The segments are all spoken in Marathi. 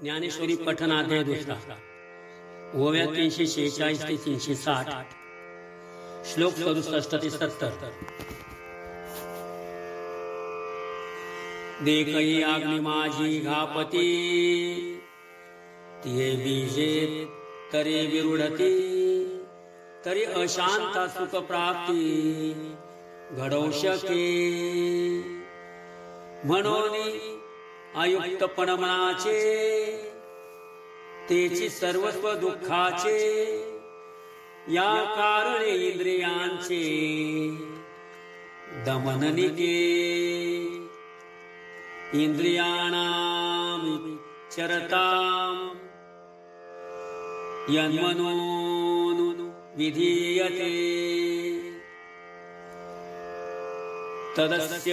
ज्ञानेश्वरी पठनाध्याय दुसरा ओव्या 346 ते 360 श्लोक 67 ते 70। देखई आग्नि माझी घापती तिये बीजे तरी विरुढती तरी अशांता सुख प्राप्ती घडवू शके म्हणून अयुक्तपण मनाचे तेची सर्वस्व दुःखाचे या कारणे इंद्रियांचे दमन निके इंद्रियाणां चरतां यन्मनोनु विधीयते तदस्य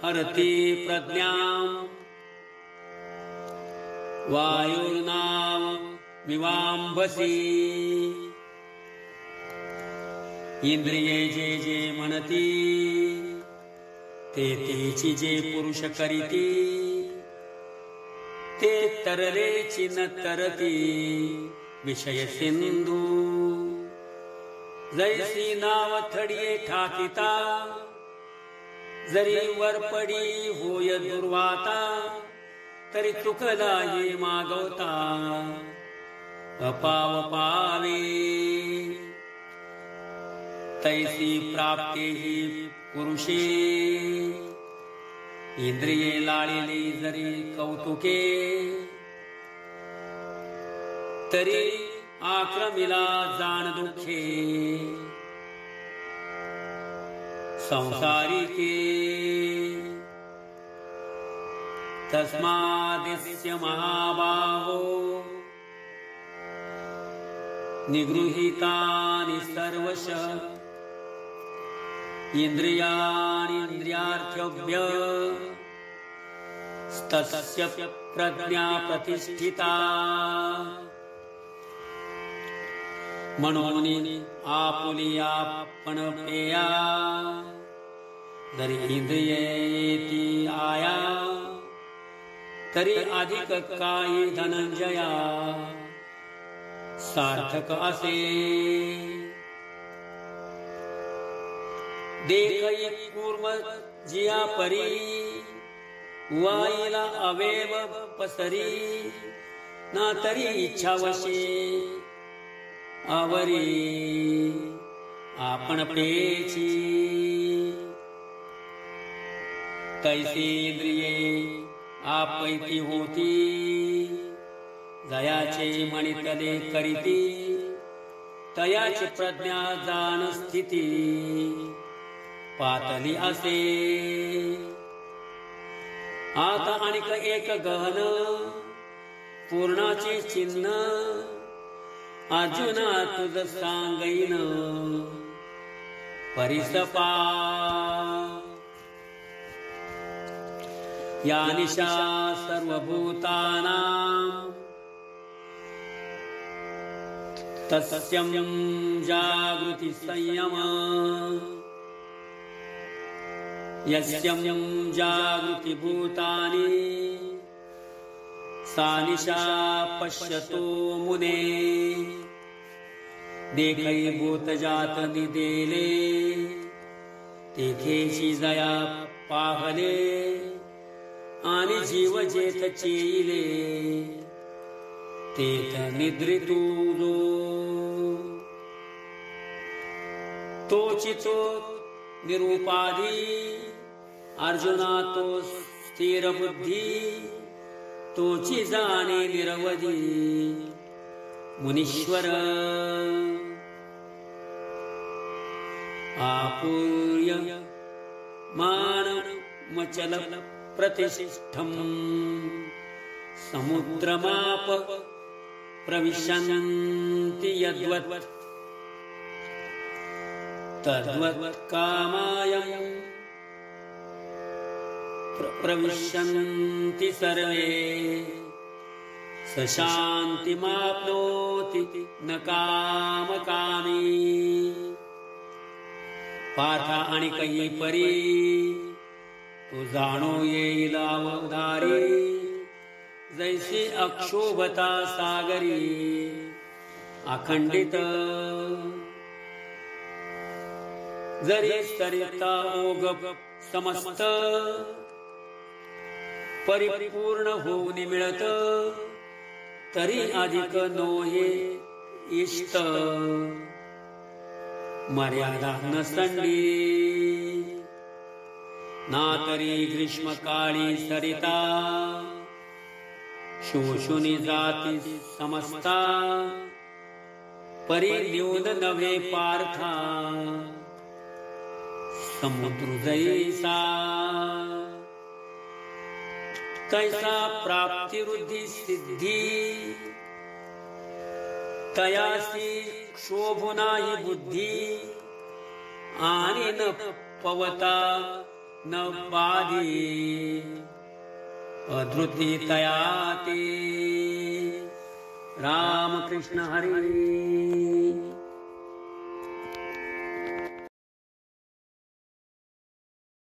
हरति प्रज्ञां वायुर्नाम विवांभसी। इंद्रिये जे जे म्हणती ते तेची जे पुरुष करीती ते तरलेची न तरती विषय सिंधू जैसी नाव थडिये ठाकिता जरी वरपडी होय दुर्वाता तरी चुकला ये मागवता अपाव पावे तैसी प्राप्ती ही पुरुषे इंद्रिये लाळिली जरी कौतुके तरी आक्रमिला जाण दुःखे संसारिके तस्मादिस्य महाबाहो निगृहीतानि सर्वश इंद्रियाणि इंद्रियार्थ्यभ्य तस्य प्रज्ञा प्रतिष्ठिता। म्हणून आपुली आपण पेया जरी इंद्रियेती आया तरी अधिक काही धनंजया सार्थक असे। देखई कूर्म जिया परी वाईला अवेव पसरी ना तरी इच्छावशे आवरी आपण पेची तैसी इंद्रिये आपैती होती जयाचे मणितले करीती तयाची प्रज्ञा जाण स्थिती पातली असे। आता आणिक एक गहन पूर्णाचे चिन्ह अर्जुना तुझ सांगईन परिसपा। या निशा सर्वभूतानां तस्यं जागृति संयम यस्यं जागृति भूतानि सा निशा पश्यतो मुने। देखई भूत जात निदेले तेथेची जया पाहले आणि जीव जेथ चेईले तेथ निद्रितू तोची तो निरूपाधी अर्जुना तो स्थिर बुद्धी तोची जाणे निरवधी मुनीश्वर। आपूर्य मान मचल प्रतिष्ठम समुद्रमाप प्रविशन्ति यद्वत् तद्वत् कामायं प्रविशन्ति सर्वे स शान्तिमाप्नोति न कामकामी। पार्था आणि कही परी तू जाणो येईल अवधारी जैसी अक्षोभता सागरी अखंडित, जरी सरिता ओघ समस्त परिपूर्ण होऊन मिळत, तरी अधिक नोहे इष्ट मर्यादा नसंडी, ना तरी ग्रीष्मकाळी सरिता शोषुनी जाती समस्ता, परी न्यून नव्हे पार्था समुद्र जैसा, तैसा प्राप्ती वृद्धी सिद्धी, तयासी क्षोभ नाही बुद्धी, आणि न पवता न बाधी, अधृती तयाती. रामकृष्ण हरी.